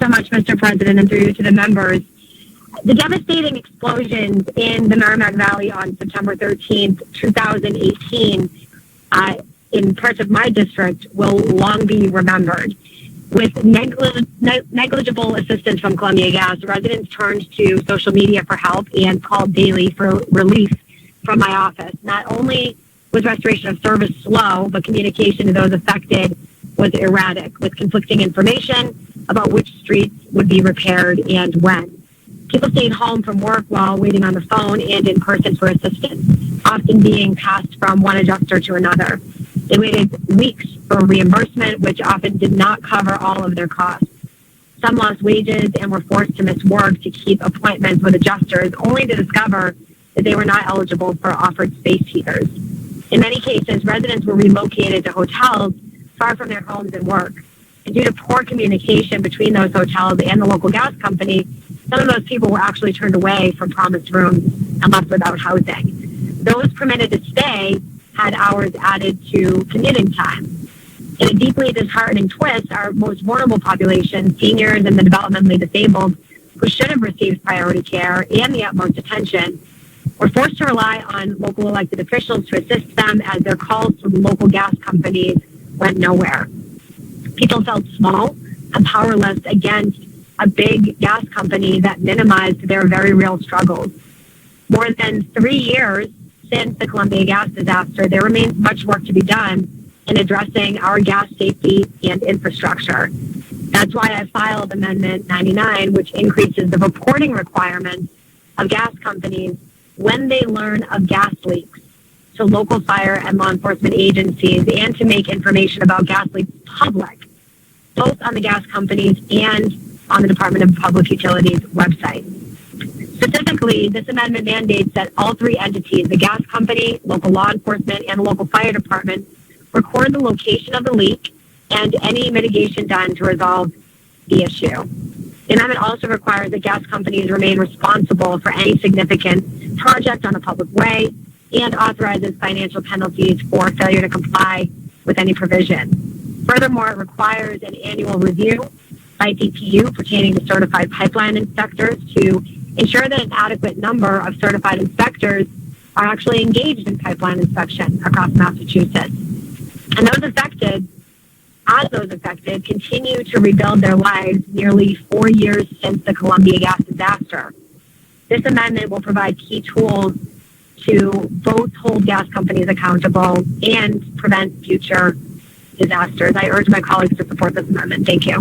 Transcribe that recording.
so much, Mr. President, and through you to the members. The devastating explosions in the Merrimack Valley on September 13th, 2018, in parts of my district will long be remembered. With negligible assistance from Columbia Gas, residents turned to social media for help and called daily for relief from my office. Not only was restoration of service slow, but communication to those affected was erratic, with conflicting information about which streets would be repaired and when. People stayed home from work while waiting on the phone and in person for assistance, often being passed from one adjuster to another. They waited weeks for reimbursement, which often did not cover all of their costs. Some lost wages and were forced to miss work to keep appointments with adjusters, only to discover that they were not eligible for offered space heaters. In many cases, residents were relocated to hotels far from their homes and work. And due to poor communication between those hotels and the local gas company, some of those people were actually turned away from promised rooms and left without housing. Those permitted to stay had hours added to commuting time. In a deeply disheartening twist, our most vulnerable population, seniors and the developmentally disabled, who should have received priority care and the utmost attention, were forced to rely on local elected officials to assist them as their calls to local gas companies went nowhere. People felt small and powerless against a big gas company that minimized their very real struggles. More than 3 years since the Columbia Gas disaster, there remains much work to be done in addressing our gas safety and infrastructure. That's why I filed Amendment 99, which increases the reporting requirements of gas companies when they learn of gas leaks to local fire and law enforcement agencies, and to make information about gas leaks public, both on the gas companies and on the Department of Public Utilities website. Specifically, this amendment mandates that all three entities, the gas company, local law enforcement, and the local fire department, record the location of the leak and any mitigation done to resolve the issue. The amendment also requires that gas companies remain responsible for any significant project on a public way and authorizes financial penalties for failure to comply with any provision. Furthermore, it requires an annual review by DPU pertaining to certified pipeline inspectors to ensure that an adequate number of certified inspectors are actually engaged in pipeline inspection across Massachusetts. And those affected, continue to rebuild their lives nearly 4 years since the Columbia Gas disaster. This amendment will provide key tools to both hold gas companies accountable and prevent future disasters. I urge my colleagues to support this amendment. Thank you.